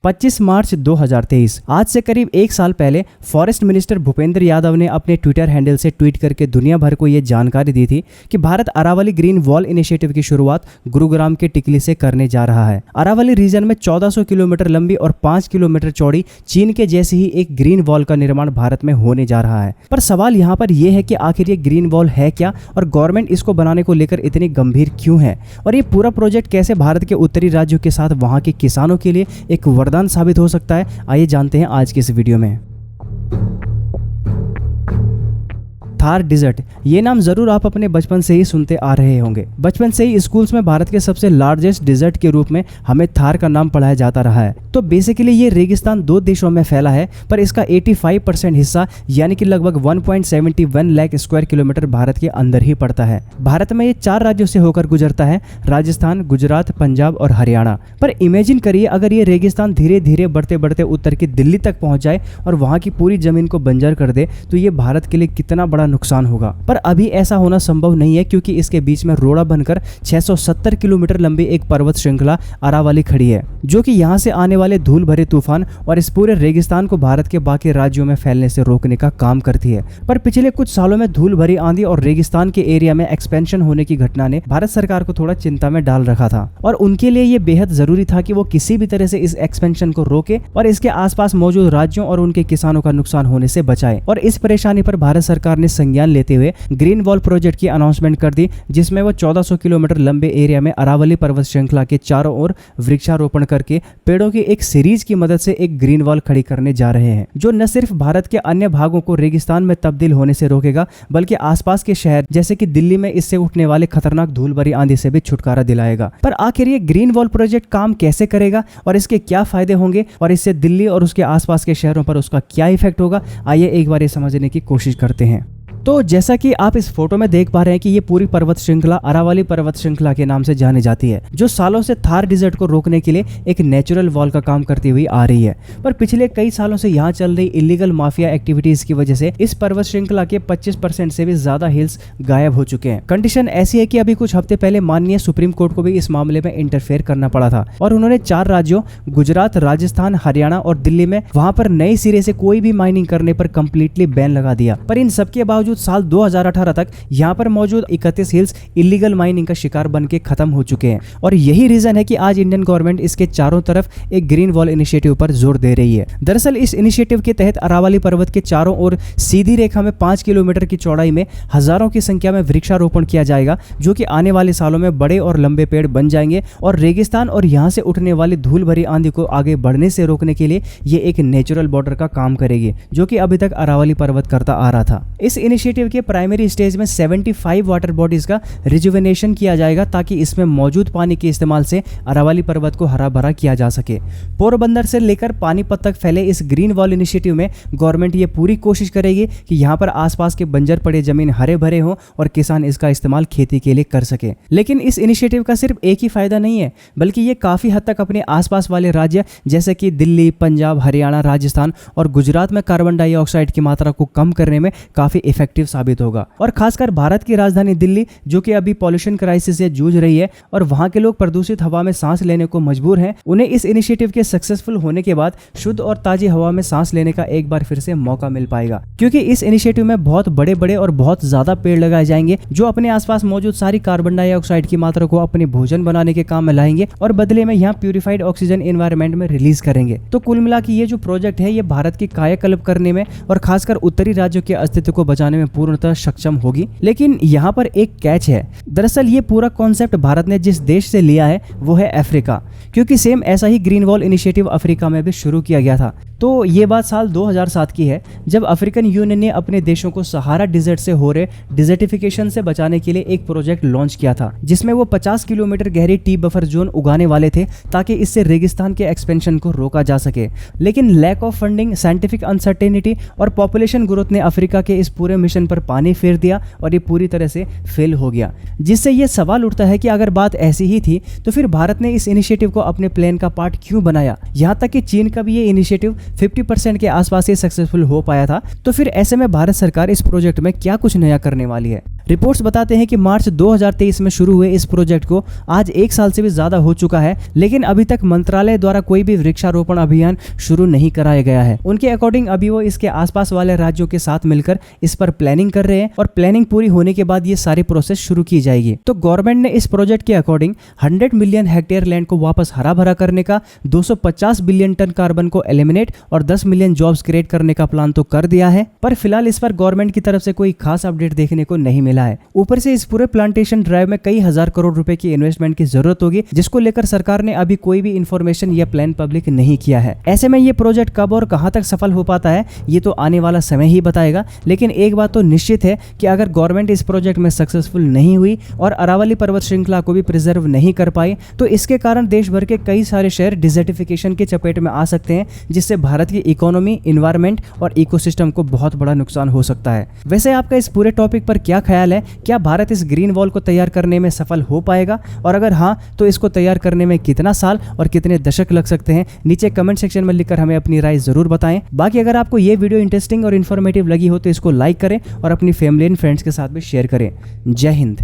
25 मार्च 2023। आज से करीब एक साल पहले फॉरेस्ट मिनिस्टर भूपेंद्र यादव ने अपने ट्विटर हैंडल से ट्वीट करके दुनिया भर को ये जानकारी दी थी कि Bharat Aravalli green wall initiative की शुरुआत गुरुग्राम के टिकली से करने जा रहा है। अरावली रीजन में 1400 किलोमीटर लंबी और 5 किलोमीटर चौड़ी चीन के जैसी ही एक ग्रीन वॉल का निर्माण भारत में होने जा रहा है। पर सवाल यहाँ पर यह है कि आखिर ये ग्रीन वॉल है क्या और गवर्नमेंट इसको बनाने को लेकर इतनी गंभीर क्यों है, और ये पूरा प्रोजेक्ट कैसे भारत के उत्तरी राज्यों के साथ वहां के किसानों के लिए एक वरदान साबित हो सकता है। आइए जानते हैं आज की इस वीडियो में। थार डिजर्ट, ये नाम जरूर आप अपने बचपन से ही सुनते आ रहे होंगे। बचपन से ही स्कूल्स में भारत के सबसे लार्जेस्ट डिजर्ट के रूप में हमें थार का नाम पढ़ाया जाता रहा है। तो बेसिकली ये रेगिस्तान 2 देशों में फैला है, पर इसका 85% हिस्सा यानी कि लगभग 1.71 लाख स्क्वायर किलोमीटर भारत के अंदर ही पड़ता है। भारत में ये 4 राज्यों से होकर गुजरता है, राजस्थान, गुजरात, पंजाब और हरियाणा। पर इमेजिन करिए अगर ये रेगिस्तान धीरे धीरे बढ़ते बढ़ते उत्तर की दिल्ली तक पहुंच जाए और वहां की पूरी जमीन को बंजर कर दे, तो ये भारत के लिए कितना बड़ा नुकसान होगा। पर अभी ऐसा होना संभव नहीं है, क्योंकि इसके बीच में रोड़ा बनकर 670 किलोमीटर लंबी एक पर्वत श्रृंखला अरावली खड़ी है, जो कि यहां से आने वाले धूल भरे तूफान और इस पूरे रेगिस्तान को भारत के बाकी राज्यों में फैलने से रोकने का काम करती है। पर पिछले कुछ सालों में धूल भरी आंधी और रेगिस्तान के एरिया में एक्सपेंशन होने की घटना ने भारत सरकार को थोड़ा चिंता में डाल रखा था, और उनके लिए यह बेहद जरूरी था कि वो किसी भी तरह से इस एक्सपेंशन को रोके और इसके आसपास मौजूद राज्यों और उनके किसानों का नुकसान होने से बचाए। और इस परेशानी पर भारत सरकार ने संज्ञान लेते हुए ग्रीन वॉल प्रोजेक्ट की अनाउंसमेंट कर दी, जिसमें वो 1400 किलोमीटर लंबे एरिया में अरावली पर्वत श्रृंखला के चारों ओर वृक्षारोपण करके पेड़ों की एक सीरीज की मदद से एक ग्रीन वॉल खड़ी करने जा रहे हैं, जो न सिर्फ भारत के अन्य भागों को रेगिस्तान में तब्दील होने से रोकेगा, बल्कि आसपास के शहर जैसे कि दिल्ली में इससे उठने वाले खतरनाक धूल भरी आंधी से भी छुटकारा दिलाएगा। पर आखिर ये ग्रीन वॉल प्रोजेक्ट काम कैसे करेगा और इसके क्या फायदे होंगे और इससे दिल्ली और उसके आसपास के शहरों पर उसका क्या इफेक्ट होगा, आइए एक बार ये समझने की कोशिश करते हैं। तो जैसा कि आप इस फोटो में देख पा रहे हैं कि ये पूरी पर्वत श्रृंखला अरावली पर्वत श्रृंखला के नाम से जानी जाती है, जो सालों से थार डिजर्ट को रोकने के लिए एक नेचुरल वॉल का काम करती हुई आ रही है। पर पिछले कई सालों से यहाँ चल रही इलीगल माफिया एक्टिविटीज की वजह से इस पर्वत श्रृंखला के 25% से भी ज्यादा हिल्स गायब हो चुके हैं। कंडीशन ऐसी है कि अभी कुछ हफ्ते पहले माननीय सुप्रीम कोर्ट को भी इस मामले में इंटरफेयर करना पड़ा था, और उन्होंने 4 राज्यों गुजरात, राजस्थान, हरियाणा और दिल्ली में वहां पर नए सिरे से कोई भी माइनिंग करने पर कंप्लीटली बैन लगा दिया। पर इन सबके बावजूद साल 2018 तक यहाँ पर मौजूद 31 हिल्स इलीगल माइनिंग का शिकार बनके खत्म हो चुके हैं, और यही रीजन है कि आज इंडियन गवर्नमेंट इसके चारों तरफ एक ग्रीन वॉल इनिशिएटिव पर जोर दे रही है। दरअसल इस इनिशिएटिव के तहत अरावली पर्वत के चारों ओर सीधी रेखा में 5 किलोमीटर की चौड़ाई में हजारों की संख्या में वृक्षारोपण किया जाएगा, जो कि आने वाले सालों में बड़े और लंबे पेड़ बन जाएंगे और रेगिस्तान और यहाँ से उठने वाली धूल भरी आंधी को आगे बढ़ने से रोकने के लिए ये एक नेचुरल बॉर्डर का काम करेगी, जो कि अभी तक अरावली पर्वत करता आ रहा था। इस इनिशिएटिव के प्राइमरी स्टेज में 75 वाटर बॉडीज का रिजुवेनेशन किया जाएगा, ताकि इसमें मौजूद पानी के इस्तेमाल से अरावली पर्वत को हरा भरा किया जा सके। पोरबंदर से लेकर पानीपत तक फैले इस ग्रीन वॉल इनिशिएटिव में गवर्नमेंट ये पूरी कोशिश करेगी कि यहाँ पर आसपास के बंजर पड़े जमीन हरे भरे हो और किसान इसका इस्तेमाल खेती के लिए कर सके। लेकिन इस इनिशिएटिव का सिर्फ एक ही फायदा नहीं है, बल्कि ये काफी हद तक अपने आसपास वाले राज्य जैसे कि दिल्ली, पंजाब, हरियाणा, राजस्थान और गुजरात में कार्बन डाइऑक्साइड की मात्रा को कम करने में काफी इफेक्टिव साबित होगा। और खासकर भारत की राजधानी दिल्ली, जो कि अभी पॉल्यूशन क्राइसिस से जूझ रही है और वहां के लोग प्रदूषित हवा में सांस लेने को मजबूर हैं, उन्हें इस इनिशिएटिव के सक्सेसफुल होने के बाद शुद्ध और ताजी हवा में सांस लेने का एक बार फिर से मौका मिल पाएगा, क्योंकि इस इनिशिएटिव में बहुत बड़े बड़े और बहुत ज्यादा पेड़ लगाए जाएंगे, जो अपने आसपास मौजूद सारी कार्बन डाइऑक्साइड की मात्रा को अपने भोजन बनाने के काम में लाएंगे और बदले में यहाँ प्यूरिफाइड ऑक्सीजन एनवायरनमेंट में रिलीज करेंगे। तो कुल मिला के ये जो प्रोजेक्ट है, ये भारत की कायाकल्प करने में और खासकर उत्तरी राज्यों के अस्तित्व को बचाने में पूर्णतः सक्षम होगी। लेकिन यहाँ पर एक कैच है। दरअसल ये पूरा कॉन्सेप्ट भारत ने जिस देश से लिया है वो है अफ्रीका, क्योंकि सेम ऐसा ही ग्रीन वॉल इनिशिएटिव अफ्रीका में भी शुरू किया गया था। तो ये बात साल 2007 की है, जब अफ्रीकन यूनियन ने अपने देशों को सहारा डिजर्ट से हो रहे डिजर्टिफिकेशन से बचाने के लिए एक प्रोजेक्ट लॉन्च किया था, जिसमें वो 50 किलोमीटर गहरी टी बफर जोन उगाने वाले थे, ताकि इससे रेगिस्तान के एक्सपेंशन को रोका जा सके। लेकिन lack of funding, scientific uncertainty और पॉपुलेशन ग्रोथ ने अफ्रीका के इस पूरे मिशन पर पानी फेर दिया और ये पूरी तरह से फेल हो गया। जिससे ये सवाल उठता है कि अगर बात ऐसी ही थी तो फिर भारत ने इस इनिशिएटिव को अपने प्लान का पार्ट क्यों बनाया। यहाँ तक कि चीन का भी ये इनिशिएटिव 50% के आसपास ही सक्सेसफुल हो पाया था। तो फिर ऐसे में भारत सरकार इस प्रोजेक्ट में क्या कुछ नया करने वाली है। रिपोर्ट्स बताते हैं कि मार्च 2023 में शुरू हुए इस प्रोजेक्ट को आज 1 साल से भी ज्यादा हो चुका है, लेकिन अभी तक मंत्रालय द्वारा कोई भी वृक्षारोपण अभियान शुरू नहीं कराया गया है। उनके अकॉर्डिंग अभी वो इसके आसपास वाले राज्यों के साथ मिलकर इस पर प्लानिंग कर रहे हैं और प्लानिंग पूरी होने के बाद ये सारी प्रोसेस शुरू की जाएगी। तो गवर्नमेंट ने इस प्रोजेक्ट के अकॉर्डिंग 100 मिलियन हेक्टेयर लैंड को वापस हरा भरा करने का, 250 बिलियन टन कार्बन को एलिमिनेट और 10 मिलियन जॉब्स क्रिएट करने का प्लान तो कर दिया है, पर फिलहाल इस पर गवर्नमेंट की तरफ से कोई खास अपडेट देखने को नहीं मिला है। ऊपर से इस पूरे प्लांटेशन ड्राइव में कई हजार करोड़ रुपए की इन्वेस्टमेंट की जरूरत होगी, जिसको लेकर सरकार ने अभी कोई भी इंफॉर्मेशन या प्लान पब्लिक नहीं किया है। ऐसे में ये प्रोजेक्ट कब और कहां तक सफल हो पाता है ये तो आने वाला समय ही बताएगा, लेकिन एक बात तो निश्चित है कि अगर गवर्नमेंट इस प्रोजेक्ट में सक्सेसफुल नहीं हुई और अरावली पर्वत श्रृंखला को भी प्रिजर्व नहीं कर पाई तो इसके कारण देश भर के कई सारे शहर डिजर्टिफिकेशन के चपेट में आ सकते हैं, जिससे भारत की इकोनॉमी, इन्वायरमेंट और इकोसिस्टम को बहुत बड़ा नुकसान हो सकता है। वैसे आपका इस पूरे टॉपिक पर क्या ख्याल है? क्या भारत इस ग्रीन वॉल को तैयार करने में सफल हो पाएगा, और अगर हाँ तो इसको तैयार करने में कितना साल और कितने दशक लग सकते हैं? नीचे कमेंट सेक्शन में लिखकर हमें अपनी राय जरूर बताएं। बाकी अगर आपको ये वीडियो इंटरेस्टिंग और इन्फॉर्मेटिव लगी हो तो इसको लाइक करें और अपनी फैमिली एंड फ्रेंड्स के साथ भी शेयर करें। जय हिंद।